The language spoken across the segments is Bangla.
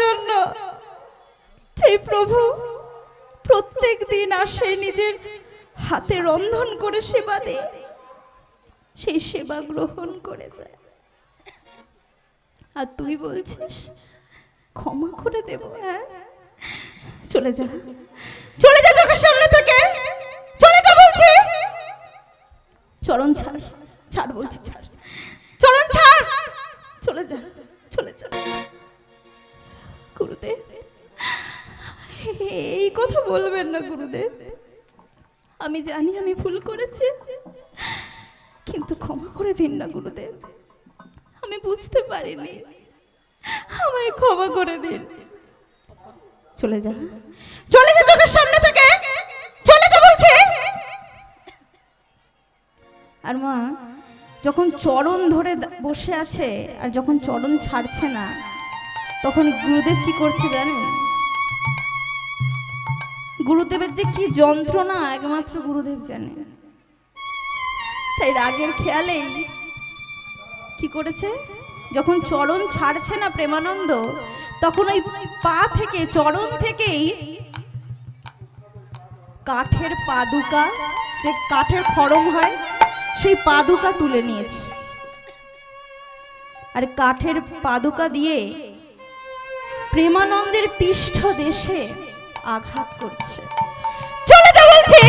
জন্য সেই প্রভু প্রত্যেক দিন আসে, নিজের হাতে রন্ধন করে সেবা দেয়, সেই সেবা গ্রহণ করে যায়। আর তুই বলছিস ক্ষমা করে দেব? হ্যাঁ, চলে যা, চলে যা চোখের সামনে থেকে, চলে যা বলছি। চরণ ছাড়, ছাড় বলছি, ছাড় চরণ, ছাড়, চলে যা, চলে যা। গুরুদেব, এই কথা বলবেন না গুরুদেব। আমি জানি আমি ভুল করেছি, কিন্তু ক্ষমা করে দিন না গুরুদেব। আমি বুঝতে পারিনি, আমায় ক্ষমা করে দিন। চলে যা, চলে যা চোখের সামনে থেকে, চলে যা বলছি। আর মা যখন চরণ ধরে বসে আছে আর যখন চরণ ছাড়ছে না, তখন গুরুদেব কি করছে জানেন? গুরুদেবের যে কি যন্ত্রণা একমাত্র গুরুদেব জানে। তাই রাগের খেয়ালেই কি করেছে, যখন চরণ ছাড়ছে না প্রেমানন্দ, তখন ওই পা থেকে, চরণ থেকেই কাঠের পাদুকা, যে কাঠের খড়ম হয়, সেই পাদুকা তুলে নিয়েছে। আর কাঠের পাদুকা দিয়ে প্রেমানন্দের পৃষ্ঠ দেশে আঘাত করছে। চলে যা বলছি,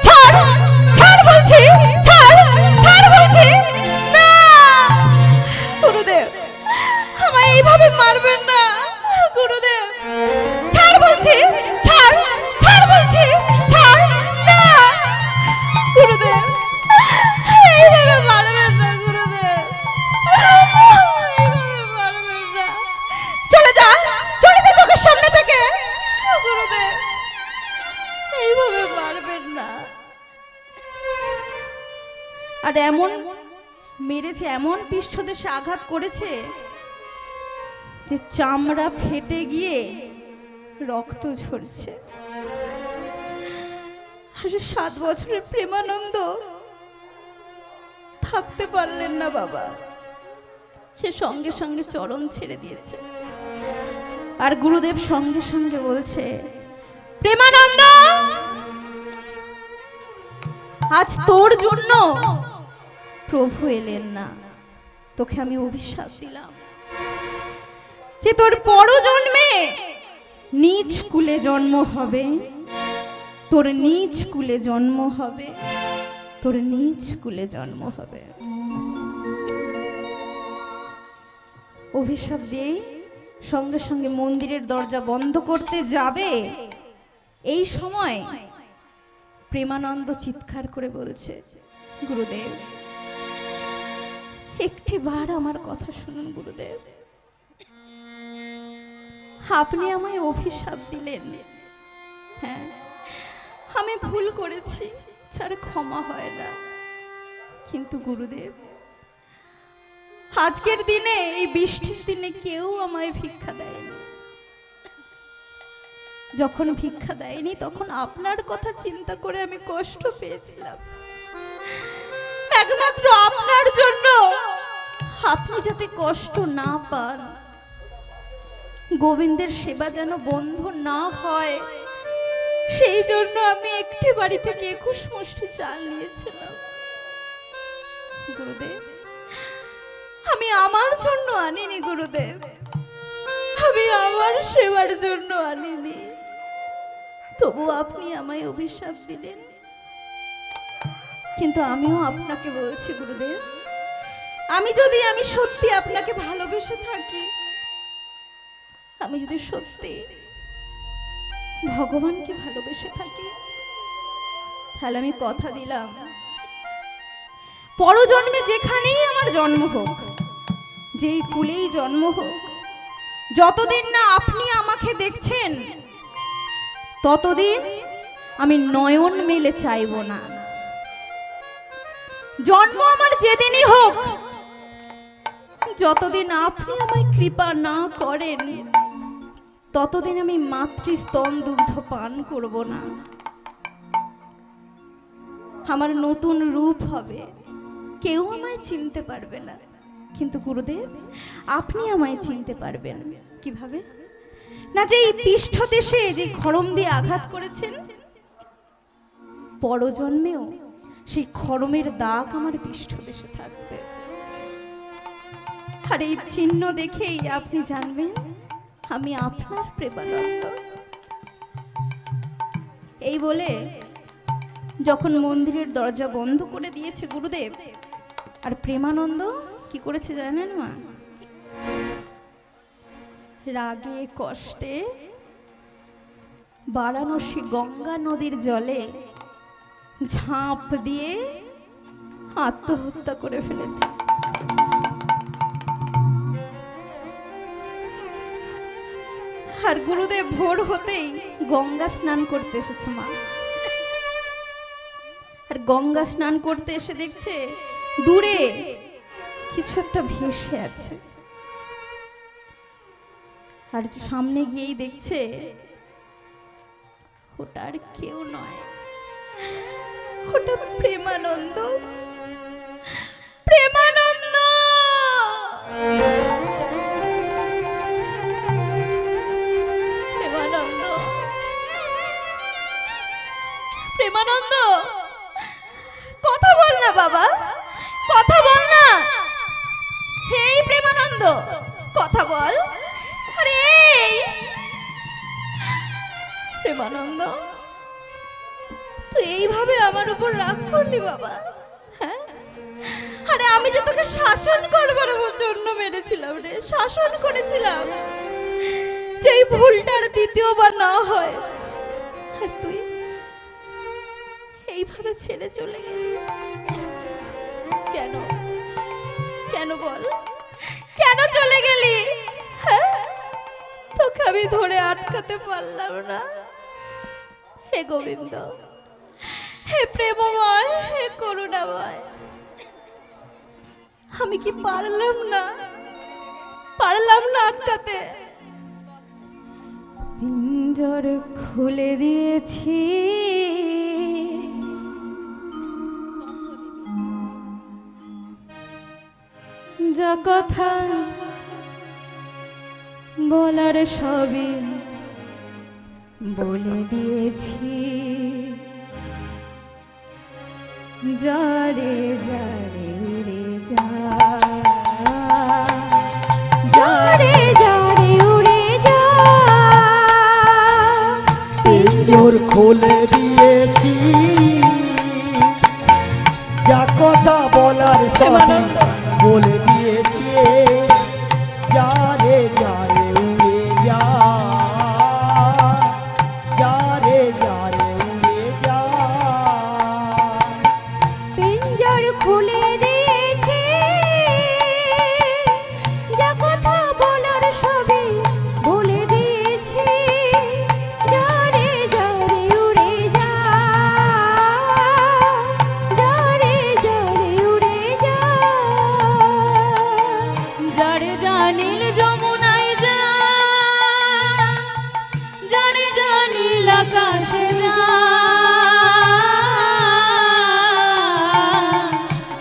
ছাড়, ছাড় বলছি, ছাড়, ছাড় বলছি। না গুরুদেব, আমায় এইভাবে মারবেন না গুরুদেব, ছাড় বলছি, ছাড়, ছাড় বলছি, ছাড়। না গুরুদেব, এইভাবে মারবেন না গুরুদেব, এইভাবে মারবেন না। চলে যা, চলে যা চোখের সামনে থেকে গুরুদেব, এইভাবে মারবেন না। আর এমন মেরেছে, এমন পৃষ্ঠদেশে আঘাত করেছে যে চামড়া ফেটে গিয়ে রক্ত ঝরছে। আর 7 বছরের প্রেমানন্দ থাকতে পারলেন না বাবা, সে সঙ্গে সঙ্গে চরণ ছেড়ে দিয়েছে। আর গুরুদেব সঙ্গে সঙ্গে বলছে, প্রেমানন্দ, আজ তোর জন্য প্রভু এলেন না, তোকে আমি অভিশাপ দিলাম যে তোর পরজন্মে নিজ কুলে জন্ম হবে, তোর নিজ কুলে জন্ম হবে, তোর নিজ কুলে জন্ম হবে। অভিশাপ দিয়ে সঙ্গে সঙ্গে মন্দিরের দরজা বন্ধ করতে যাবে, এই সময় প্রেমানন্দ চিৎকার করে বলছে, গুরুদেব একটি বার আমার কথা শুনুন গুরুদেব, আপনি আমায় অভিশাপ দিলেন। হ্যাঁ, আমি ভুল করেছি, ছাড় ক্ষমা হয় না। কিন্তু গুরুদেব, আজকের দিনে, এই বৃষ্টির দিনে কেউ আমায় ভিক্ষা দেয়নি। যখন ভিক্ষা দেয়নি তখন আপনার কথা চিন্তা করে আমি কষ্ট পেয়েছিলাম, একমাত্র আপনার জন্য, আপনি যাতে কষ্ট না পান, গোবিন্দের সেবা যেন বন্ধ না হয়, সেই জন্য আমি একটি বাড়ি থেকে 21 মুষ্টি চাল নিয়েছিলাম। গুরুদেব, আমি আমার জন্য আনিনি গুরুদেব, আমি আমার সেবার জন্য আনিনি। তবু আপনি আমায় অভিশাপ দিলেন। কিন্তু আমিও আপনাকে বলছি গুরুদেব, আমি সত্যি আপনাকে ভালোবেসে থাকি, আমি যদি সত্যি ভগবানকে ভালোবেসে থাকি, তাহলে আমি কথা দিলাম, পরজন্মে যেখানেই আমার জন্ম হোক, যেই কুলেই জন্ম হোক, যতদিন না আপনি আমাকে দেখছেন ততদিন আমি নয়ন মেলে চাইব না। জন্ম আমার যেদিনই হোক, যতদিন আপনি আমায় কৃপা না করেন ততদিন আমি মাতৃস্তন দুগ্ধ পান করব না। আমার নতুন রূপ হবে, কেউ আমায় চিনতে পারবে না, কিন্তু গুরুদেব আপনি আমায় চিনতে পারবেন। কিভাবে? না যে এই পৃষ্ঠদেশে যে খড়ম দিয়ে আঘাত করেছেন, পরজন্মেও সেই খড়মের দাগ আমার পৃষ্ঠদেশে থাকবে। আর এই চিহ্ন দেখেই আপনি জানবেন আমি আপনার প্রেমানন্দ। এই বলে যখন মন্দিরের দরজা বন্ধ করে দিয়েছে গুরুদেব, আর প্রেমানন্দ কি করেছে জানেন মা? রাগে কষ্টে বারাণসী গঙ্গা নদীর জলে ঝাঁপ দিয়ে আত্মহত্যা করে ফেলেছে। আর গুরুদেব ভোর হতেই গঙ্গা স্নান করতে এসেছে মা। আর গঙ্গা স্নান করতে এসে দেখছে দূরে কিছু একটা ভেসে আছে। আর সামনে গিয়েই দেখছে ওটা আর কেউ নয়, ওটা প্রেমানন্দ। প্রেমানন্দ প্রেমানন্দ প্রেমানন্দ, কথা বল না বাবা, কথা বল না। হেই প্রেমানন্দ, কথা বল। আরে প্রেমানন্দ, তুই এইভাবে আমার উপর রাগ করলি বাবা? হ্যাঁ, আরে আমি যে তোকে শাসন করবার জন্য মেরেছিলাম রে, শাসন করেছিলাম যে এই ভুলটার দ্বিতীয়বার না হয়, আর তুই এইভাবে ছেড়ে চলে গেলি কেন? কেন বল, কেন চলে গেলি? হ্যাঁ, তোকে আমি ধরে আটকাতে পারলাম না। হে গোবিন্দ, হে প্রেমময়, হে করুণাময়, আমি কি পারলাম না আটকাতে? পিঞ্জর খুলে দিয়েছি, যা কথা বলার সবই বলে দিয়েছি। যারে যারে উড়ে যা, যারে যারে উড়ে যা। পিঞ্জর খুলে দিয়েছি, যা কথা বলার সবই বলে দিয়েছি। যারে যারে উড়ে যা, যারে যারে উড়ে যা। পিঞ্জর খুলে দিয়েছি, যা কথা বলার সবই বলে দিয়েছি। যারে যারে উড়ে যা, যারে যারে উড়ে যা। যারে জানিল যমুনায় যা, যারে জানিল আকাশে যা।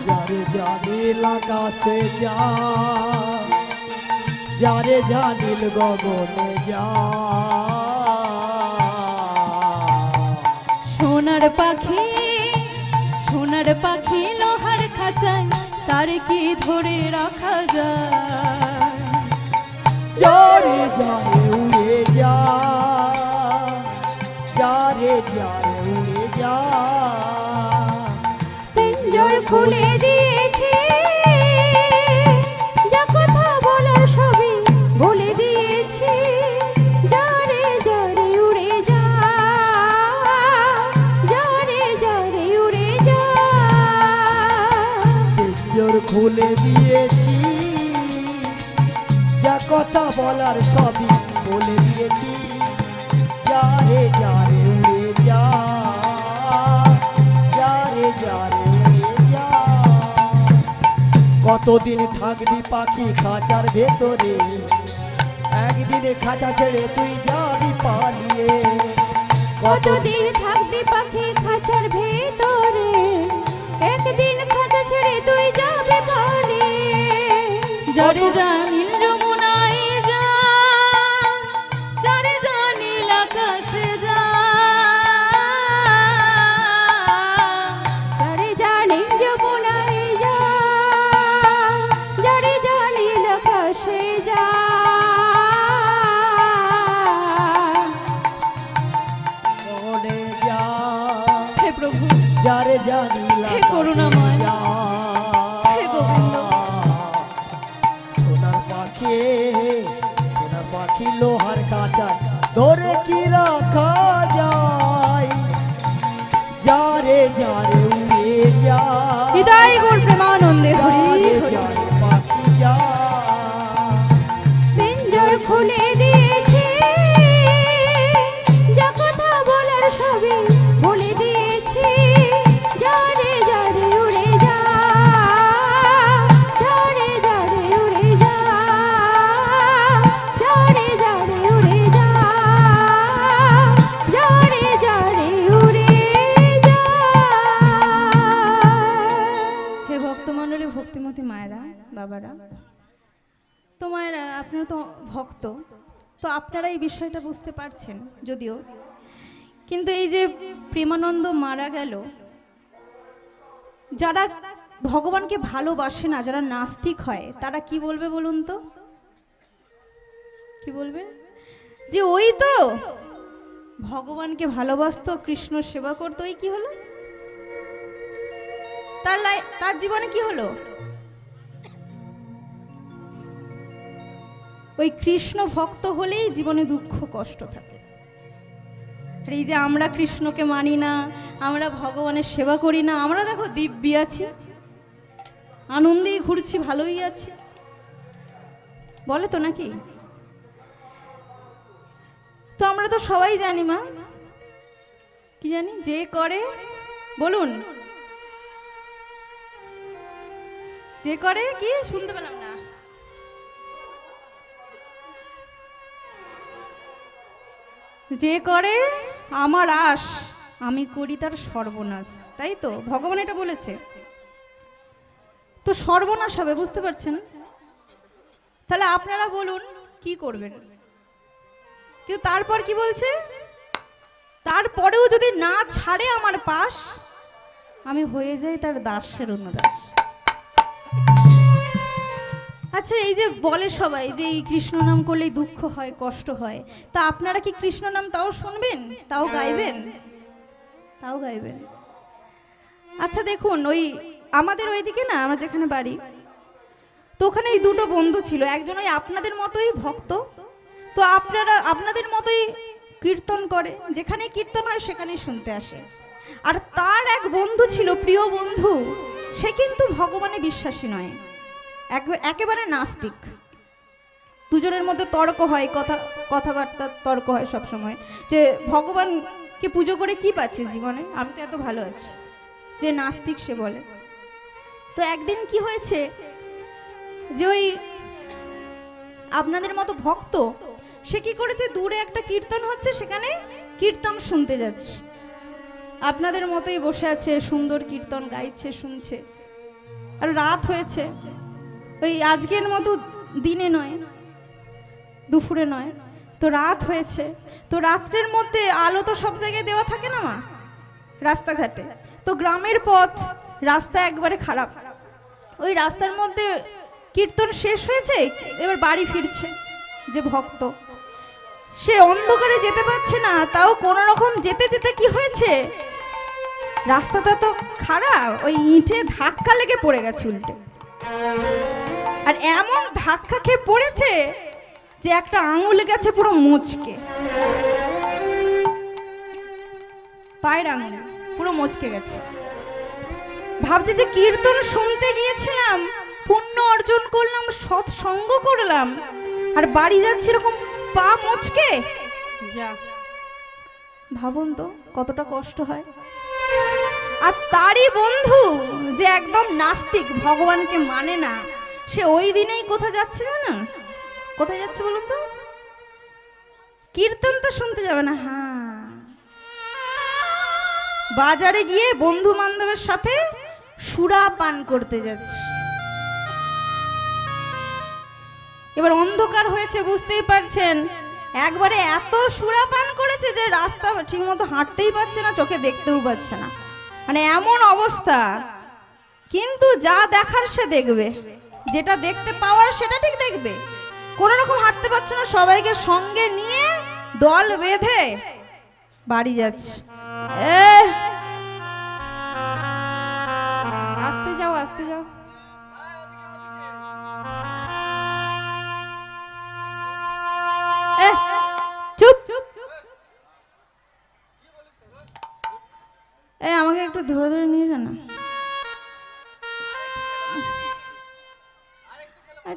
যারে জানিল আকাশে যা, যারে জানিল গগনে যা। সোনার পাখি, সোনার পাখি লোহার খাঁচায়, তার কি ধরে রাখা যায়? যারে যারে উড়ে যা, যারে যারে উড়ে যা। পিঞ্জর খুলে দিয়েছি, যা কথা বলার সবই বলে দিয়েছি। যারে যারে উড়ে যা, যারে যারে উড়ে যা। পিঞ্জর খুলে দিয়েছি, যা কথা বলার সবই বলে দিয়েছি। যারে যারে উড়ে যা, যারে যারে উড়ে যা। কতদিন থাকবি পাখি খাঁচার ভেতরে, একদিনে খাঁচা ছেড়ে তুই যাবি পালিয়ে। কতদিন থাকবি পাখি খাঁচার ভেতরে, একদিন খাঁচা ছেড়ে তুই যাবে পালিয়ে। যারে জানিল যমুনায় যা, যারে জানিলা হে করুণাময়, হে গোবিন্দ। সোনার পাখি, সোনার পাখি লোহার কাঁচায় ধরে কি রাখা যায়? যারে যারে উড়ে যা, হৃদয় গোর প্রেমানন্দে হরি হরি। যারে পাখি যা, পিঞ্জর খুলে দিয়েছে, যা কথা বলার সবই বলে দিয়েছে। যারে যারে উড়ে যা, যারে যারে উড়ে যা, যারে যারে উড়ে যা, যারে যারে উড়ে যা। হে ভক্তমণ্ডলী, ভক্তিমতী মায়েরা, বাবারা, তোমার আপনারা তো ভক্ত, তো আপনারা এই বিষয়টা বুঝতে পারছেন যদিও, কিন্তু এই যে প্রেমানন্দ মারা গেল, যারা ভগবানকে ভালোবাসে না, যারা নাস্তিক হয়, তারা কি বলবে বলুন তো? কি বলবে? যে ওই তো ভগবানকে ভালোবাসতো, কৃষ্ণ সেবা করতো, ওই কি হলো? তার জীবনে কি হলো? ওই কৃষ্ণ ভক্ত হলেই জীবনে দুঃখ কষ্ট থাকে। আর এই যে আমরা কৃষ্ণকে মানি না, আমরা ভগবানের সেবা করি না, আমরা দেখো দিব্যি আছি, আনন্দেই ঘুরছি, ভালোই আছি, বলে তো নাকি? তো আমরা তো সবাই জানি মা, কি জানি? যে করে, বলুন, যে করে কি? শুনতে পেলাম না। যে করে আমার আশ, আমি করি তার সর্বনাশ, তাই তো ভগবান এটা বলেছে। তো সর্বনাশ হবে, বুঝতে পারছেন? তাহলে আপনারা বলুন কি করবেন? কিন্তু তারপর কি বলছে? তারপরেও যদি না ছাড়ে আমার পাশ, আমি হয়ে যাই তার দাসের অনুদাস। আচ্ছা, এই যে বলে সবাই যে এই কৃষ্ণ নাম করলেই দুঃখ হয়, কষ্ট হয়, তা আপনারা কি কৃষ্ণ নাম তাও শুনবেন, তাও গাইবেন, তাও গাইবেন? আচ্ছা দেখুন, ওই আমাদের ওইদিকে না, আমার যেখানে বাড়ি, তো ওখানে এই দুটো বন্ধু ছিল, একজন ওই আপনাদের মতোই ভক্ত, তো আপনারা আপনাদের মতোই কীর্তন করে, যেখানে কীর্তন হয় সেখানেই শুনতে আসে। আর তার এক বন্ধু ছিল, প্রিয় বন্ধু, সে কিন্তু ভগবানে বিশ্বাসী নয়, একেবারে নাস্তিক। দুজনের মধ্যে তর্ক হয়, কথাবার্তা তর্ক হয় সব সময়, যে ভগবানকে পুজো করে কি পাচ্ছিস জীবনে, আমি তো এত ভালো আছি, যে নাস্তিক সে বলে। তো একদিন কি হয়েছে, যে ওই আপনাদের মতো ভক্ত, সে কি করেছে, দূরে একটা কীর্তন হচ্ছে, সেখানে কীর্তন শুনতে যাচ্ছে, আপনাদের মতোই বসে আছে, সুন্দর কীর্তন গাইছে, শুনছে। আর রাত হয়েছে, ওই আজকের মতো দিনে নয়, দুপুরে নয়, তো রাত হয়েছে। তো রাত্রের মধ্যে আলো তো সব জায়গায় দেওয়া থাকে না মা, রাস্তাঘাটে, তো গ্রামের পথ, রাস্তা একবারে খারাপ, ওই রাস্তার মধ্যে কীর্তন শেষ হয়েছে, এবার বাড়ি ফিরছে যে ভক্ত, সে অন্ধকারে যেতে পারছে না, তাও কোনো রকম যেতে যেতে কি হয়েছে, রাস্তাটা তো খারাপ, ওই ইঁটে ধাক্কা লেগে পড়ে গেছে উল্টে। আর এমন ধাক্কা খেয়ে পড়েছে যে একটা আঙুল গেছে পুরো মুচকে, পায়ের আঙুল পুরো মুচকে গেছে। ভাবছে যে কীর্তন শুনতে গিয়েছিলাম, পুণ্য অর্জন করলাম, সৎসঙ্গ করলাম, আর বাড়ি যাচ্ছি এরকম পা মুচকে, যা ভাবুন তো কতটা কষ্ট হয়। আর তারই বন্ধু যে একদম নাস্তিক, ভগবানকে মানে না, সে ওই দিনেই কোথায় যাচ্ছে জানো? কোথায় যাচ্ছে বলুন তো? কীর্তন তো শুনতে যাবে না, হ্যাঁ, বাজারে গিয়ে বন্ধু বান্ধবের সাথে সুরা পান করতে যাচ্ছে। এবার অন্ধকার হয়েছে, বুঝতেই পারছেন, একবারে এত সুরা পান করেছে যে রাস্তা ঠিক মতো হাঁটতেই পারছে না, চোখে দেখতেও পাচ্ছে না, মানে এমন অবস্থা। কিন্তু যা দেখার সে দেখবে, যেটা দেখতে পাওয়ার সেটা ঠিক দেখবে। কোন রকম হাঁটতে পারছে না, সবাইকে সঙ্গে নিয়ে দল বেঁধে বাড়ি যাচ্ছে। আসতে যাও। চুপ চুপ। আমাকে একটু ধরে ধরে নিয়ে যা না।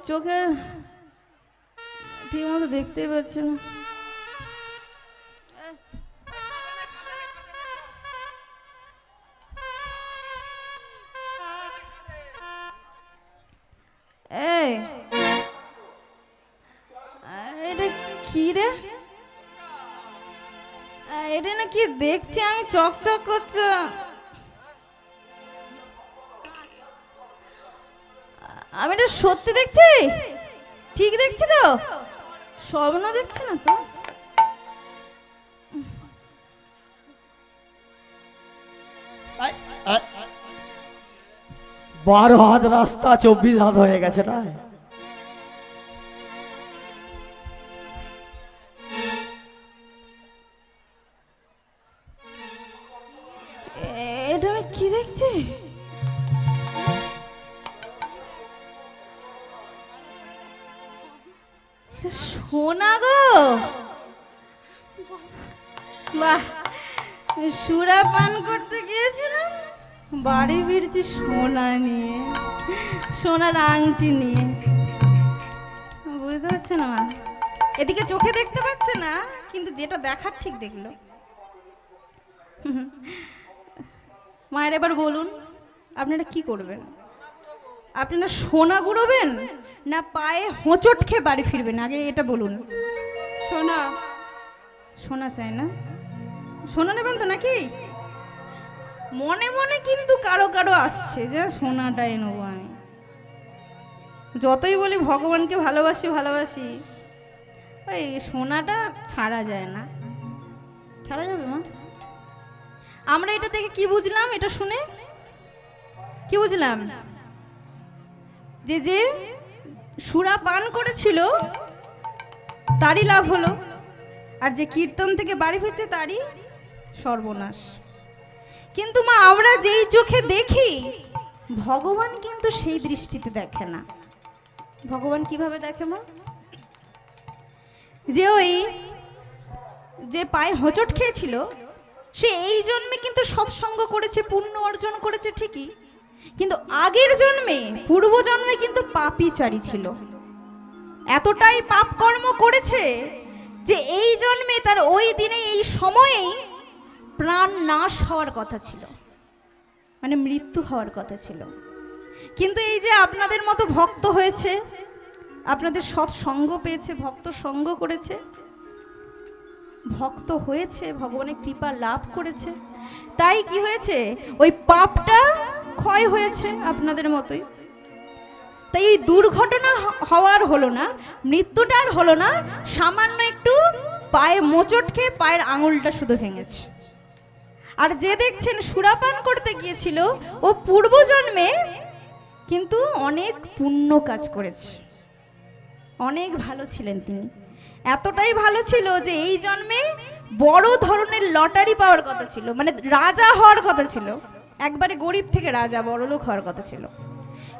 চোখে ঠিক মতো দেখতেই পাচ্ছি না। এটা কি রে? এটা না কি দেখছি আমি, চকচক করছে। আমি এটা সত্যি দেখছি? ঠিক দেখছি তো? স্বপ্ন দেখছি না তো? 12 হাত রাস্তা 24 হাত হয়ে গেছে না? এটা আমি কি দেখছি? এটা সোনা গো। বাহ, সুরা পান করতে গিয়েছিলাম, বাড়ি ফিরছি সোনা নিয়ে, সোনার আংটি নিয়ে। বুঝতে পারছে না মা? এদিকে চোখে দেখতে পাচ্ছে না, কিন্তু যেটা দেখার ঠিক দেখলো। মায়ের এবার বলুন, আপনারা কি করবেন? আপনারা সোনা গুঁড়োবেন না পায়ে হোঁচট খেয়ে বাড়ি ফিরবেন? আগে এটা বলুন। সোনা। সোনা চাই না? সোনা নেবেন তো নাকি? মনে মনে কিন্তু কারো কারো আসছে যে সোনাটাই নেবো আমি। যতই বলি ভগবানকে ভালোবাসি ভালোবাসি, ওই সোনাটা ছাড়া যায় না। ছাড়া যাবে মা? আমরা এটা দেখে কি বুঝলাম? এটা শুনে কি বুঝলাম? যে যে সুরা পান করেছিল তারই লাভ হলো, আর যে কীর্তন থেকে বাড়ি ফিরছে তারই সর্বনাশ। কিন্তু মা, আমরা যেই চোখে দেখি, ভগবান কিন্তু সেই দৃষ্টিতে দেখে না। ভগবান কিভাবে দেখে মা? যে ওই যে পায়ে হোঁচট খেয়েছিল, সে এই জন্মে কিন্তু সৎসঙ্গ করেছে, পুণ্য অর্জন করেছে ঠিকই, কিন্তু আগের জন্মে, পূর্ব জন্মে কিন্তু পাপীচারী ছিল। এতটাই পাপ কর্ম করেছে যে এই জন্মে তার ওই দিনে এই সময়েই প্রাণ নাশ হওয়ার কথা ছিল, মানে মৃত্যু হওয়ার কথা ছিল। কিন্তু এই যে আপনাদের মতো ভক্ত হয়েছে, আপনাদের সৎসঙ্গ পেয়েছে, ভক্ত সঙ্গ করেছে, ভক্ত হয়েছে, ভগবানের কৃপা লাভ করেছে, তাই কি হয়েছে? ওই পাপটা ক্ষয় হয়েছে আপনাদের মতোই। তাই এই দুর্ঘটনা হওয়ার হলো না, মৃত্যুটা আর হলো না, সামান্য একটু পায়ে মোচট খেয়ে পায়ের আঙুলটা শুধু ভেঙেছে। আর যে দেখছেন সুরাপান করতে গিয়েছিল, ও পূর্বজন্মে কিন্তু অনেক পুণ্য কাজ করেছে, অনেক ভালো ছিলেন তিনি। এতটাই ভালো ছিল যে এই জন্মে বড় ধরনের লটারি পাওয়ার কথা ছিল, মানে রাজা হওয়ার কথা ছিল, একবারে গরিব থেকে রাজা, বড়লোক হওয়ার কথা ছিল।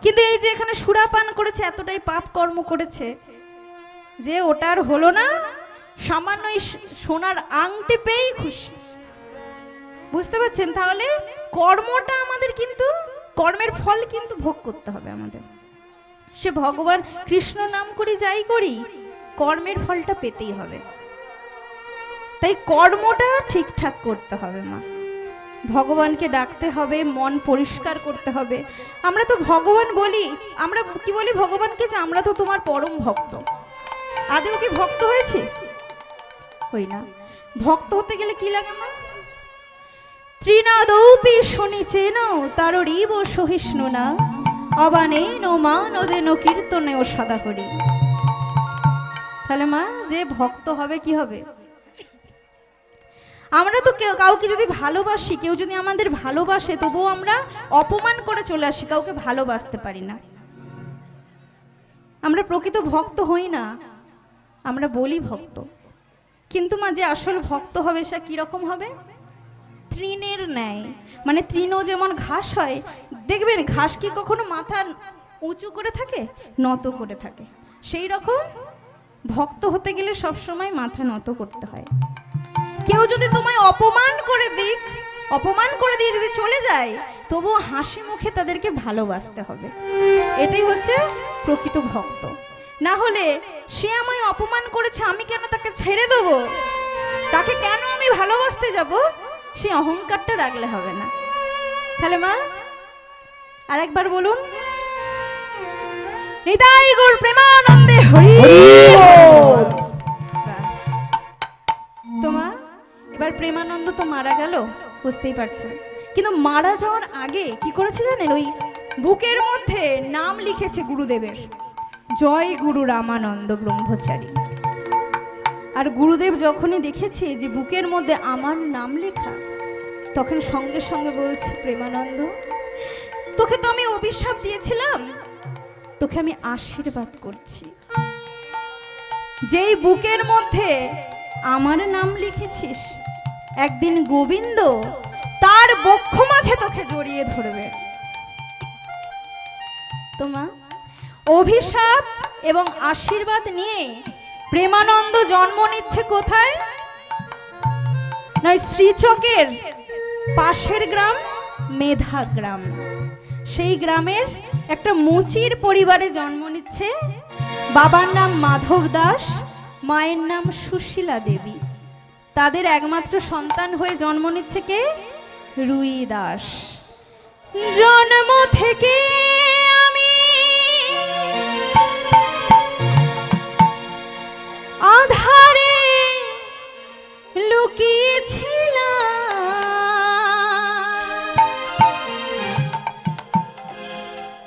কিন্তু এই যে এখানে সুরাপান করেছে, এতটাই পাপ কর্ম করেছে যে ওটার হলো না, সামান্য সোনার আংটি পেয়েই খুশি। বুঝতে পারছেন? তাহলে কর্মটা আমাদের কিন্তু, কর্মের ফল কিন্তু ভোগ করতে হবে আমাদের। সে ভগবান কৃষ্ণ নাম করি যাই করি, কর্মের ফলটা পেতেই হবে। তাই কর্মটা ঠিকঠাক করতে হবে মা, ভগবানকে ডাকতে হবে, মন পরিষ্কার করতে হবে। আমরা তো ভগবান বলি, আমরা কি বলি ভগবানকে? যে আমরা তো তোমার পরম ভক্ত। আদেও কি ভক্ত হয়েছে? হই না। ভক্ত হতে গেলে কি লাগে মা? ত্রিনাদৌপি শনিচেন তাররিব সহিষ্ণু না অবানেন মানদেন কীর্তনে ও সদা হরি। তাহলে মা, যে ভক্ত হবে কি হবে? আমরা তো কাউকে যদি ভালোবাসি, কেউ যদি আমাদের ভালোবাসে, তবুও আমরা অপমান করে চলে আসি, কাউকে ভালোবাসতে পারি না। আমরা প্রকৃত ভক্ত হই না, আমরা বলি ভক্ত। কিন্তু মা, যে আসল ভক্ত হবে সে কিরকম হবে? তৃণের ন্যায়, মানে তৃণ যেমন ঘাস হয়, দেখবেন ঘাস কি কখনো মাথা উঁচু করে থাকে, নত করে থাকে, সেই রকম ভক্ত হতে গেলে সবসময় মাথা নত করতে হয়। কেউ যদি তোমায় অপমান করে দিক, অপমান করে দিয়ে যদি চলে যায়, তবুও হাসি মুখে তাদেরকে ভালোবাসতে হবে। এটাই হচ্ছে প্রকৃত ভক্ত। না হলে সে আমায় অপমান করেছে, আমি কেন তাকে ছেড়ে দেবো, তাকে কেন আমি ভালোবাসতে যাব, সে অহংকারটা রাখলে হবে না। তাহলে মা আরেকবার বলুন, হৃদয় গুর প্রেমানন্দে হরি বল। তোমা এবার প্রেমানন্দ তো মারা গেল, বুঝতেই পারছো, কিন্তু মারা যাওয়ার আগে কি করেছে জানেন? ওই বুকের মধ্যে নাম লিখেছে গুরুদেবের, জয় গুরু রামানন্দ ব্রহ্মচারী। আর গুরুদেব যখনই দেখেছে যে বুকের মধ্যে আমার নাম লেখা, তখন সঙ্গে সঙ্গে বলছে, প্রেমানন্দ, তোকে তো আমি অভিশাপ দিয়েছিলাম, তোকে আমি আশীর্বাদ করছি। যেই বুকের মধ্যে আমার নাম লিখেছিস, একদিন গোবিন্দ তার বক্ষ মাঝে তোকে জড়িয়ে ধরবে। তোমা অভিশাপ এবং আশীর্বাদ নিয়ে প্রেমানন্দ জন্ম নিচ্ছে কোথায়? নয় শ্রীচকের পাশের গ্রাম মেধা গ্রাম, সেই গ্রামের একটা মুচির পরিবারে জন্ম নিচ্ছে। বাবার নাম মাধব দাস, মায়ের নাম সুশীলা দেবী। তাদের একমাত্র সন্তান হয়ে জন্ম নিচ্ছে কে? রুই দাস। জন্ম থেকে আমি আধারে লুকিয়েছিলাম,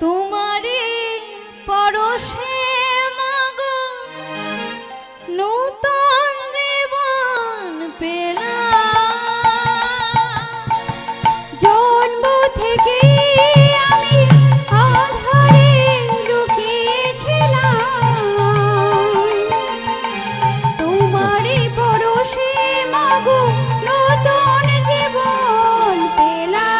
তোমারে পরশে মাগো নূতন জীবন পেলাম। জন্ম থেকে আমি আধারে লুকিয়েছিলাম, তোমারে পরশে মাগো নূতন জীবন পেলাম।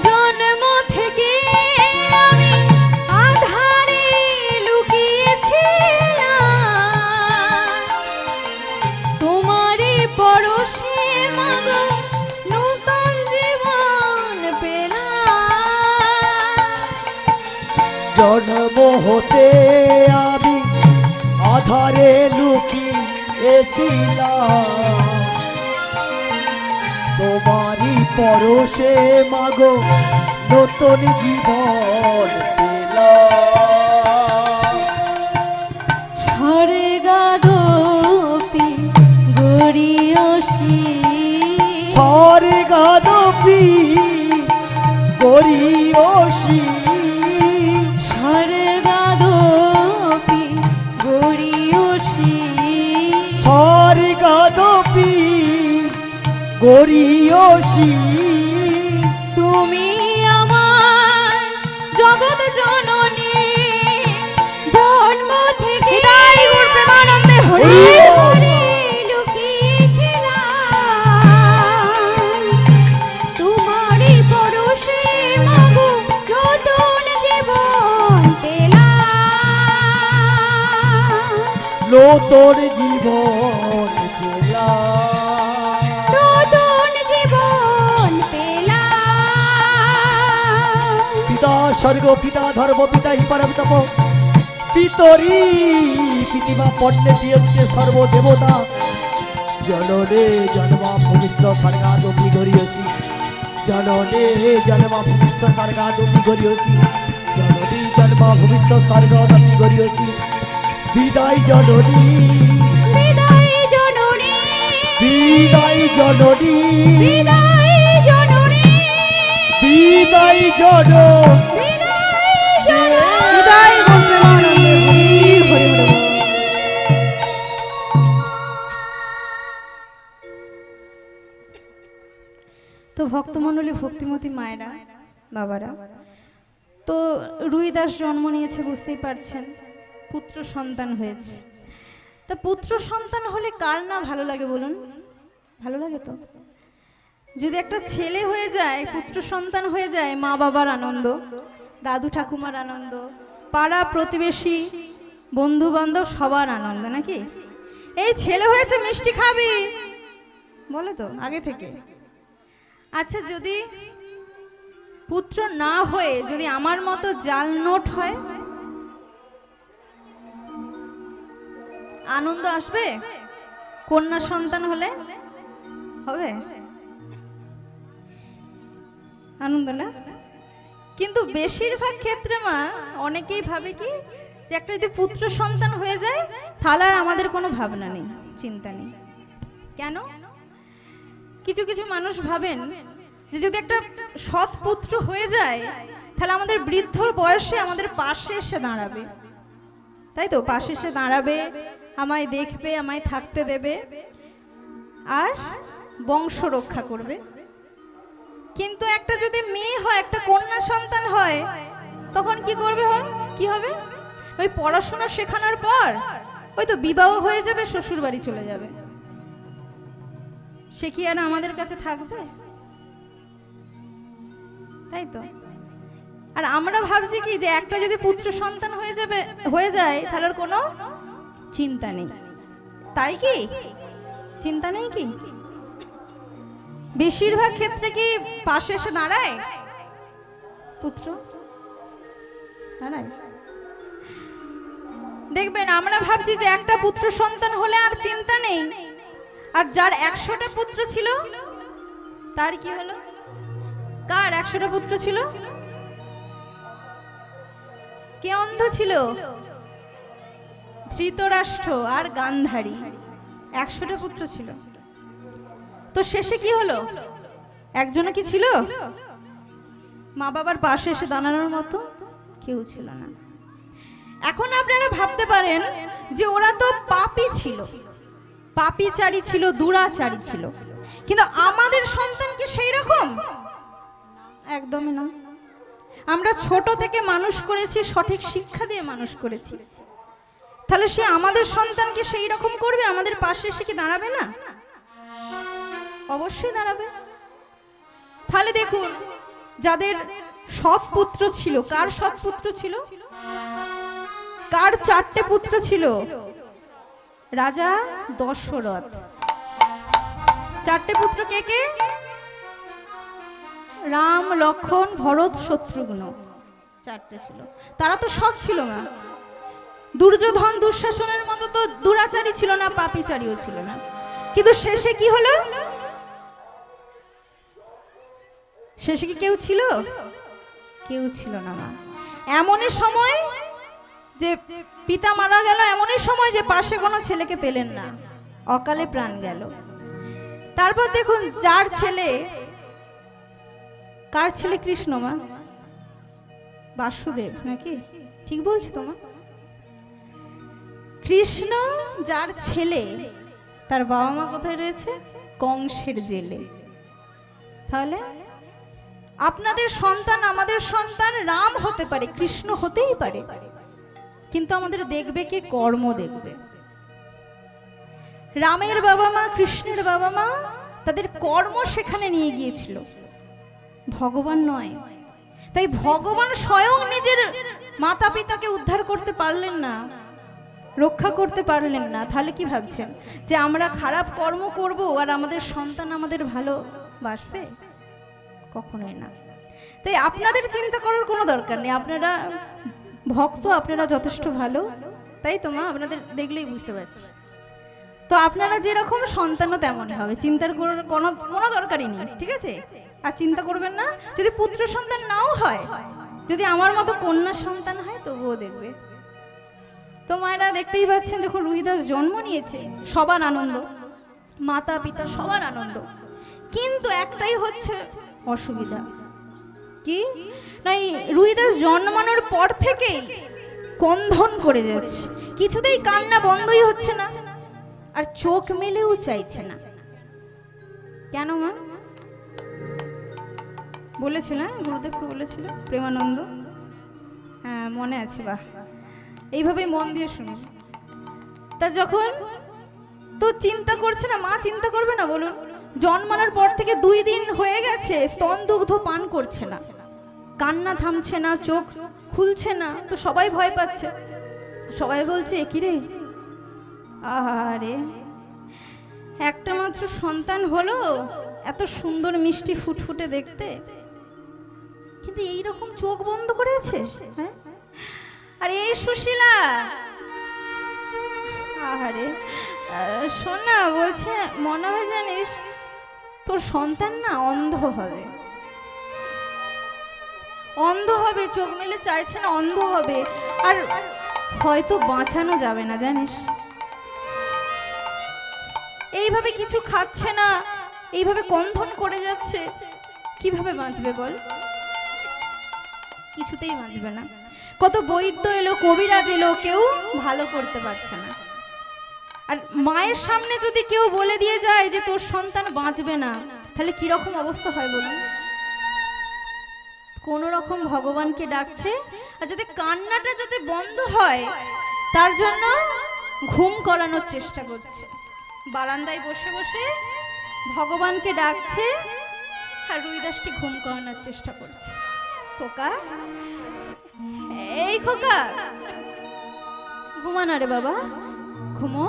জন্ম থেকে আমি আধারে লুকিয়েছিলাম, তোমারে পরশে মাগো নূতন জীবন পেলাম। জন্ম হতে আমি আধারে লুকিয়েছিলাম, তোমারই পরশে মাগো নতুন জীবন পেলাম। স্বর্গাদপি গরিয়সী, স্বর্গাদপি গরিয়সী, স্বর্গাদপি গরিয়সী, স্বর্গাদপি গরিয়সী, তুমি আমার জগৎ জননী। জন্ম থেকে প্রেমানন্দে হরি হরি লুকিয়েছিলাম, তোমারই পরশে মাগো নতুন জীবন পেলাম। নতুন জীবন পেলাম, নতুন জীবন পেলাম। পিতা স্বর্গ, পিতা ধর্ম, পিতা হি পরম তপ, পিতরি পিতিমা পণ্যে প্রিয়ন্তে সর্বদেবতা। জননে জন্মা ভবিষ্য স্বর্গাদপি গরিয়সী, জননে জন্মা ভবিষ্য স্বর্গাদপি গরিয়সী, জননী জন্মা ভবিষ্য স্বর্গাদপি গরিয়সী। বিদায় জননী, বিদায় জননী, বিদায় জননী, বিদায় জননী, বিদায় জন, বিদায় বলতে আনন্দে হরি হরি বল। তো ভক্তমণ্ডলী, ভক্তিমতী মায়েরা, বাবারা, তো রুই দাস জন্ম নিয়েছে, বুঝতেই পারছেন, পুত্র সন্তান হয়েছে। তা পুত্র সন্তান হলে কার না ভালো লাগে বলুন? ভালো লাগে তো? যদি একটা ছেলে হয়ে যায়, পুত্র সন্তান হয়ে যায়, মা বাবার আনন্দ, দাদু ঠাকুমার আনন্দ, পাড়া প্রতিবেশী বন্ধু বান্ধব সবার আনন্দ, নাকি? এই ছেলে হয়েছে মিষ্টি খাবি বলে তো আগে থেকে। আচ্ছা, যদি পুত্র না হয়ে যদি আমার মতো জাল নোট হয়, আনন্দ আসবে? কন্যা সন্তান হলে হবে আনন্দ, না? কিন্তু বেশিরভাগ ক্ষেত্রে মা অনেকেই ভাবে কি যে একটা যদি পুত্র সন্তান হয়ে যায় তাহলে আর আমাদের কোনো ভাবনা নেই, চিন্তা নেই। কেন? কিছু কিছু মানুষ ভাবেন যে যদি একটা সৎ পুত্র হয়ে যায় তাহলে আমাদের বৃদ্ধ বয়সে আমাদের পাশে এসে দাঁড়াবে, তাই তো? পাশে এসে দাঁড়াবে, আমায় দেখবে, আমায় থাকতে দেবে, আর বংশ রক্ষা করবে। কিন্তু একটা যদি মেয়ে হয়, একটা কন্যা সন্তান হয়, তখন কি করবে? কি হবে? ওই পড়াশোনা শেখানোর পর ওই তো বিবাহ হয়ে যাবে, শ্বশুর বাড়ি চলে যাবে। সে কি আর আমাদের কাছে থাকবে? তাই তো। আর আমরা ভাবছি কি যে একটা যদি পুত্র সন্তান হয়ে যায় তাহলে আর কোনো চিন্তা নেই, তাই কি? চিন্তা নেই কি? বেশিরভাগ ক্ষেত্রে কি পাশে এসে দাঁড়ায় পুত্র? দাঁড়ায়? দেখবেন আমরা ভাবছি যে একটা পুত্র সন্তান হলে আর চিন্তা নেই, আর যার 100টা পুত্র ছিল তার কি হলো? কার 100টা পুত্র ছিল? কে অন্ধ ছিল? ধৃতরাষ্ট্র আর গান্ধারী, 100টা পুত্র ছিল। তো শেষে কি হলো? একজনও কি ছিল? মা বাবার পাশে এসে দাঁড়ানোর মতো কেউ ছিল না। এখন আপনারা ভাবতে পারেন যে ওরা তো পাপী ছিল, পাপীচারী ছিল, দুরাচারী ছিল, কিন্তু আমাদের সন্তান কি সেই রকম? একদমই না। আমরা ছোট থেকে মানুষ করেছি, সঠিক শিক্ষা দিয়ে মানুষ করেছি, তাহলে সে আমাদের সন্তানকে সেই রকম করবে? আমাদের পাশে এসে কি দাঁড়াবে না? অবশ্যই দাঁড়াবে। তাহলে দেখুন, যাদের সৎ পুত্র ছিল, কার সৎ পুত্র ছিল? কার 4টে পুত্র ছিল? রাজা দশরথ। 4টে পুত্র কে কে? রাম, লক্ষণ, ভরত, শত্রুঘ্ন, 4টে ছিল। তারা তো সৎ ছিল না। দুর্যোধন, দুঃশাসনের মতো তো দুরাচারী ছিল না, পাপীচারীও ছিল না। কিন্তু শেষে কি হলো? শেষে কি কেউ ছিল? কেউ ছিল না। এমনই সময় যে পিতা মারা গেল, এমনই সময় যে পাশে কোনো ছেলেকে পেলেন না, অকালে প্রাণ গেল। তারপর দেখুন, যার ছেলে, কার ছেলে? কৃষ্ণ, মা বাসুদেব, নাকি? ঠিক বলছি তো মা? কৃষ্ণ যার ছেলে, তার বাবা মা কোথায় রয়েছে? কংসের জেলে। তাহলে আপনাদের সন্তান, আমাদের সন্তান রাম হতে পারে, কৃষ্ণ হতেই পারে, কিন্তু আমাদের দেখবে কে? কর্ম দেখবে। রামের বাবা মা, কৃষ্ণের বাবা মা তাদের কর্ম সেখানে নিয়ে গিয়েছিল, ভগবান নয়। তাই ভগবান স্বয়ং নিজের মাতা পিতাকে উদ্ধার করতে পারলেন না, রক্ষা করতে পারলেন না। তাহলে কি ভাবছেন যে আমরা খারাপ কর্ম করব আর আমাদের সন্তান আমাদের ভালোবাসবে? কখনোই না। তাই আপনাদের চিন্তা করার কোনো দরকার নেই, আপনারা ভক্ত, আপনারা যথেষ্ট ভালো, তাই তো মা? আপনাদের দেখলেই বুঝতে পারছি। তো আপনারা যেরকম সন্তানও তেমনই হবে, চিন্তার করার কোনো দরকারই নেই, ঠিক আছে? আর চিন্তা করবেন না। যদি পুত্র সন্তান নাও হয়, যদি আমার মতো কন্যা সন্তান হয় তবুও দেখবে। তো মায়েরা দেখতেই পাচ্ছেন, যখন রুহিদাস জন্ম নিয়েছে সবার আনন্দ, মাতা পিতা সবার আনন্দ, কিন্তু একটাই হচ্ছে অসুবিধা। কি না? রুহিদাস জন্মানোর পর থেকেই কন্ধন করে যাচ্ছে, কিছুতেই কান্না বন্ধই হচ্ছে না, আর চোখ মেলেও চাইছে না। কেন মা? বলেছিল, গুরুদেবকে বলেছিল প্রেমানন্দ, হ্যাঁ মনে আছে। বাহ, এইভাবে মন দিয়ে শুনুন। তা যখন তো চিন্তা করছে না, মা চিন্তা করবে না বলুন? জন্মানোর পর থেকে 2 দিন হয়ে গেছে স্তন দুগ্ধ পান করছে না, কান্না থামছে না, চোখ খুলছে না। তো সবাই ভয় পাচ্ছে, সবাই বলছে কি রে, আরে একটা মাত্র সন্তান হলো, এত সুন্দর মিষ্টি ফুটফুটে দেখতে, কিন্তু এই রকম চোখ বন্ধ করে আছে। হ্যাঁ, আর এই সুশীলা, আরে শোন না, বলছে মনে হয় জানিস তোর সন্তান না অন্ধ হবে, অন্ধ হবে, চোখ মেলে চাইছে না, অন্ধ হবে, আর হয়তো বাঁচানো যাবে না জানিস। এইভাবে কিছু খাচ্ছে না, এইভাবে কন্ধন করে যাচ্ছে, কিভাবে বাঁচবে বল? কিছুতেই বাঁচবে না। কত বৈদ্য এলো, কবিরাজ এলো, কেউ ভালো করতে পারছে না। আর মায়ের সামনে যদি কেউ বলে দিয়ে যায় যে তোর সন্তান বাঁচবে না, তাহলে কি রকম অবস্থা হয় বলুন? কোন রকম ভগবানকে ডাকছে, আর যাতে কান্নাটা যাতে বন্ধ হয় তার জন্য ঘুম করানোর চেষ্টা করছে। বারান্দায় বসে বসে ভগবানকে ডাকছে আর রুইদাসকে ঘুম করানোর চেষ্টা করছে। খোকা, এই খোকা, ঘুমা না রে বাবা, ঘুমো।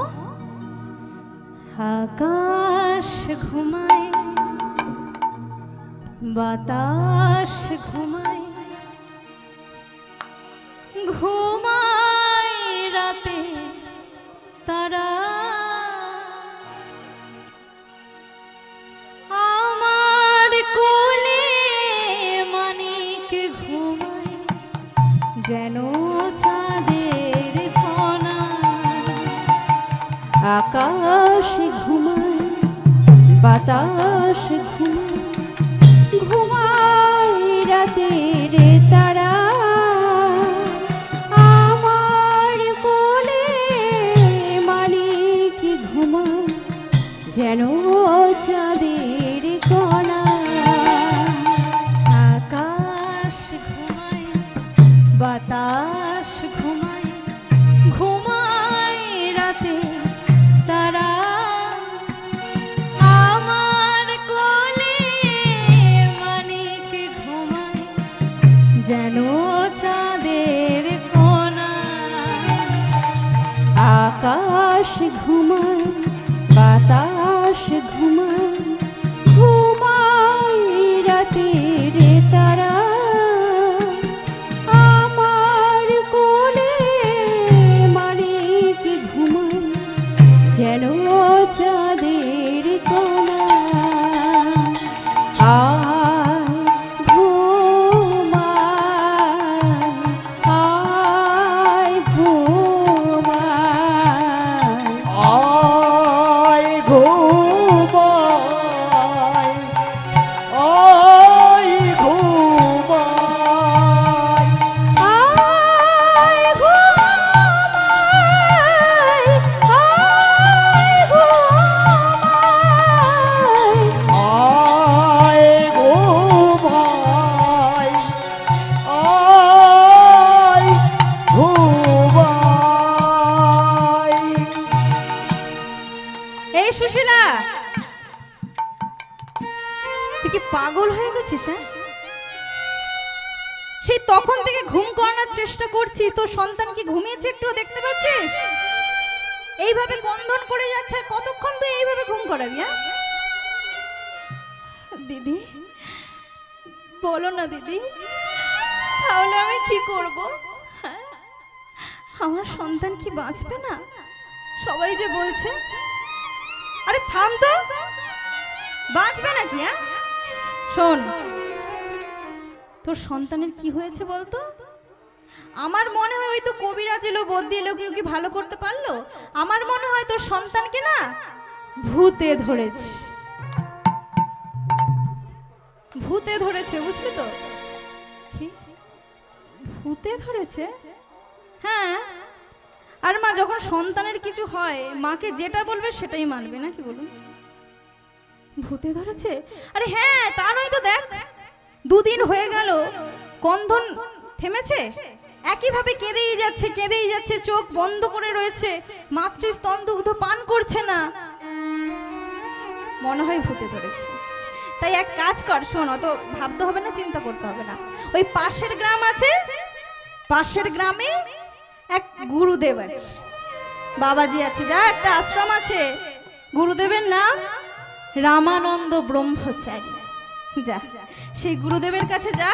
আকাশ ঘুমায়, বাতাস ঘুমায়, ঘুমায় রাতে তারা, আমার কোলে মানিক ঘুমায় যেন চাঁদের কণা। আকাশ ঘুমায়, বাতাস ঘুমায়, ঘুমায় রাতের তারা, আমার কোলে মানিক ঘুমায় যেন চাঁদের কণা। আকাশ ঘুমায়, বাতাস ঘুমায়, ঘুমায় রাতে তারা, আমার কোলে মানিক ঘুমায় যেন চাঁদের কোনা। আকাশ ঘুমায়, বাতাস ঘুমায়, ঘুমায় রাতের তারা, আমার কোলে মানিক ঘুমায় যেন চাঁদের কণা। আয় ঘুমায়, আয় ঘুমায়, আয় ঘুমায়, আয় ঘুমায়, আয় ঘুমায়, আয় ঘুমায়, আয় ঘুমায়, আয় ঘুমায়। এই সুশীলা, তুই কি পাগল হয়ে গেছিস? হ্যাঁ, সেই তখন থেকে ঘুম করানোর চেষ্টা করছিস, তোর সন্তান কি ঘুমিয়েছে একটু দেখতে পাচ্ছিস? এইভাবে কন্ধন করে যাচ্ছে, কতক্ষণ তুই এইভাবে ঘুম করাবি? হ্যাঁ দিদি, বলো না দিদি, তাহলে আমি কি করব? হ্যাঁ, আমার সন্তান কি বাঁচবে না? সবাই যে বলছে। আরে থাম তো, বাঁচবে নাকি? হ্যাঁ শোন, তোর সন্তানের কি হয়েছে বলতো? আমার মনে হয় ওই তো কবিরাজ এলো, বদ্যি এলো, কেউ কি ভালো করতে পারলো? আমার মনে হয় তোর সন্তানকে না ভূতে ধরেছে, ভূতে ধরেছে, বুঝলি তো? কি ভূতে ধরেছে? হ্যাঁ, আর মা যখন সন্তানের কিছু হয় মাকে যেটা বলবে সেটাই মানবে, নাকি বলুন? ভূতে ধরেছে? আরে হ্যাঁ, তা নয় তো, দেখ 2 দিন হয়ে গেল, কন্ধন থেমেছে, একইভাবে কেঁদেই যাচ্ছে, কেঁদেই যাচ্ছে, চোখ বন্ধ করে রয়েছে, মাতৃ স্তন দুগ্ধ পান করছে না। মনে হয় ভূতে ধরেছে। তাই এক কাজ কর, শোন, অত ভাবতে হবে না, চিন্তা করতে হবে না। ওই পাশের গ্রাম আছে, পাশের গ্রামে এক গুরুদেব আছে, বাবাজি আছে, যা একটা আশ্রম আছে, গুরুদেবের নাম রামানন্দ ব্রহ্মচারী। যা, সেই গুরুদেবের কাছে যা,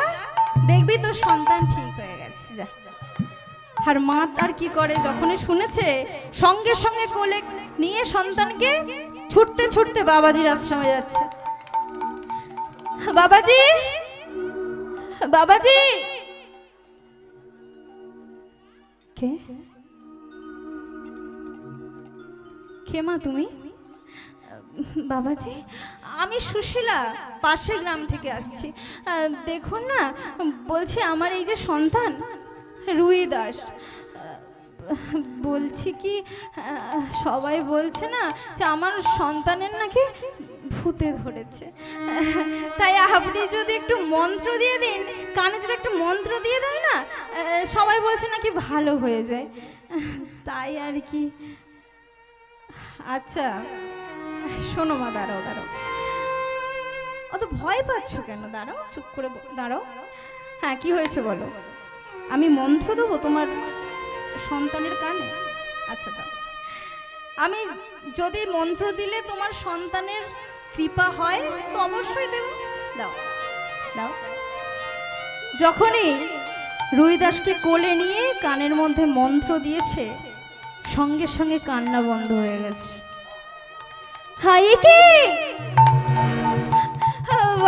দেখবি তোর সন্তান ঠিক হয়ে গেছে। যা। আর মা আর কি করে, যখনই শুনেছে সঙ্গে সঙ্গে কোলে নিয়ে সন্তানকে ছুটতে ছুটতে বাবাজির আশ্রমে যাচ্ছে। বাবাজি, বাবাজি। কে কে মা তুমি? বাবাজি, আমি সুশীলা, পাশের গ্রাম থেকে আসছি। দেখুন না, বলছি আমার এই যে সন্তান রুই দাস, বলছি কি, সবাই বলছে না যে আমার সন্তানের নাকি ভূতে ধরেছে, তাই আপনি যদি একটু মন্ত্র দিয়ে দিন, কানে যদি একটু মন্ত্র দিয়ে দেয় না, সবাই বলছে নাকি ভালো হয়ে যায়, তাই আর কি। আচ্ছা শোনো মা, দাঁড়াও দাঁড়াও, অত ভয় পাচ্ছ কেন? দাঁড়াও, চুপ করে দাঁড়াও। হ্যাঁ, কি হয়েছে বলো, আমি মন্ত্র দেবো তোমার সন্তানের কানে। আচ্ছা দাও, আমি যদি মন্ত্র দিলে তোমার সন্তানের কৃপা হয় তো অবশ্যই দেব। দাও দাও। যখনই রুইদাসকে কোলে নিয়ে কানের মধ্যে মন্ত্র দিয়েছে, সঙ্গে সঙ্গে কান্না বন্ধ হয়ে গেছে। হাই কি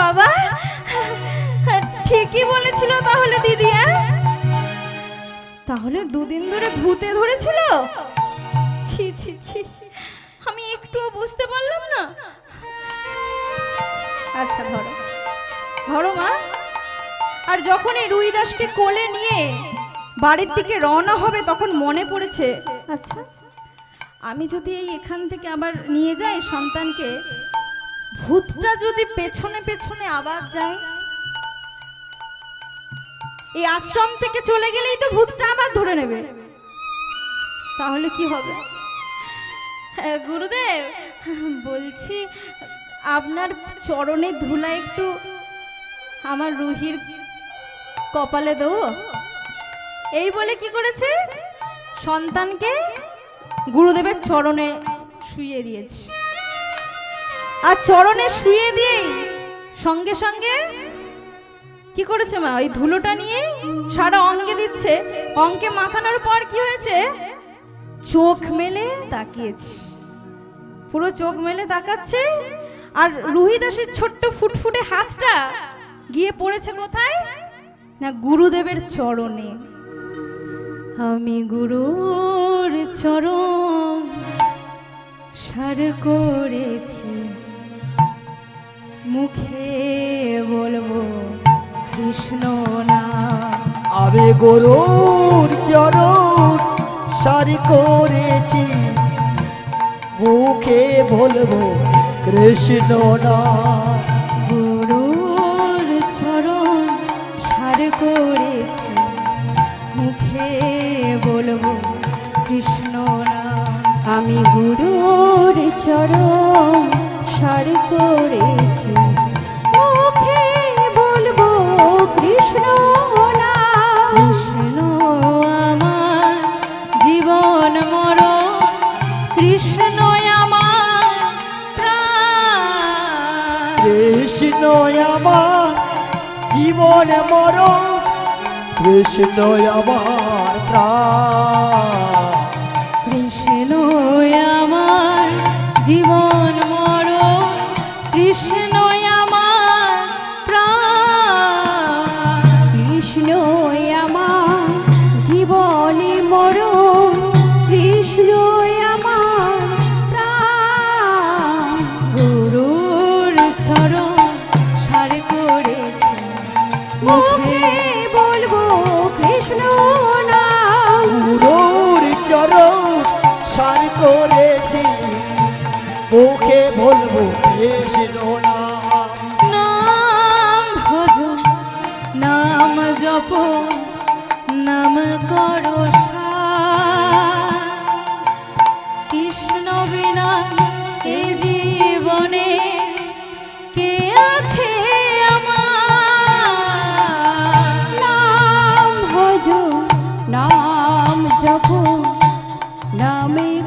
বাবা, ঠিকই বলেছিল তাহলে দিদি। তাহলে দুদিন ধরে ভূতে ধরেছিল? ছি ছি ছি, আমি একটুও বুঝতে পারলাম না। আচ্ছা ধরো ধরো মা। আর যখন এই রুইদাসকে কোলে নিয়ে বাড়ির দিকে রওনা হবে, তখন মনে পড়েছে, আচ্ছা আমি যদি এই এখান থেকে আবার নিয়ে যাই সন্তানকে, ভূতটা যদি পেছনে পেছনে আবার যায়, এই আশ্রম থেকে চলে গেলেই তো ভূতটা আবার ধরে নেবে, তাহলে কি হবে? গুরুদেব, বলছি আপনার চরণে ধুলা একটু আমার রুহির কপালে দেবো। এই বলে কি করেছে, সন্তানকে গুরুদেবের চরণে শুইয়ে দিয়েছে। আর চরণে শুইয়ে দিয়ে সঙ্গে সঙ্গে কি করেছে মা, ওই ধুলোটা নিয়ে সারা অঙ্গে দিচ্ছে। অঙ্কে মাখানোর পর কি হয়েছে, চোখ মেলে তাকিয়েছে, পুরো চোখ মেলে তাকাচ্ছে। আর রুহিদাসের ছোট্ট ফুটফুটে হাতটা গিয়ে পড়েছে কোথায় না, গুরুদেবের চরণে। আমি গুরুর চরণ সার করেছি, মুখে বলবো কৃষ্ণ না। আমি গুরুর চরণ সার করেছি, মুখে বলবো কৃষ্ণ না। গুরুর চরণ সার করেছি, মুখে বলবো কৃষ্ণ না। আমি গুরুর চরণ সার করেছি, মুখে বলবো কৃষ্ণ না। কৃষ্ণ আমার জীবন মরণ, কৃষ্ণ আমার প্রাণ। কৃষ্ণ আমার জীবন মরণ, কৃষ্ণ আমার প্রাণ। কৃষ্ণ আমার জীবন মরণ, কৃষ্ণ আমার প্রাণ। কৃষ্ণ আমার জীবনে মরণ, কৃষ্ণ আমার প্রাণ। গুরুর চরণ সার করেছি, মুখে বলবো কৃষ্ণ না। গুরুর চরণ সার করেছি, মুখে বলবো কৃষ্ণ না। নাম ভজ, নাম জপ, নাম করো সার। কৃষ্ণ বিনা এ জীবনে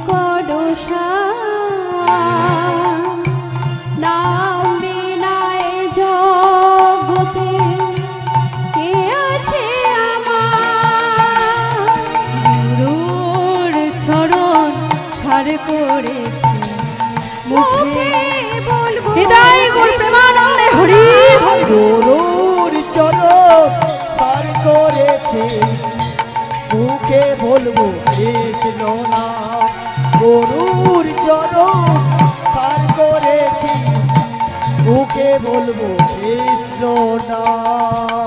কডসা নাম বিনায় জগতে কে আছে আমার গুরুর চরণ সার করেছি মুখে বলবো হৃদয় গুর প্রেমানন্দে হরি হরি গরুর চরণ সার করেছে মুখে বলবো কৃষ্ণ নাম গরুর চরণ সার করেছি মুখে বলবো কৃষ্ণ নাম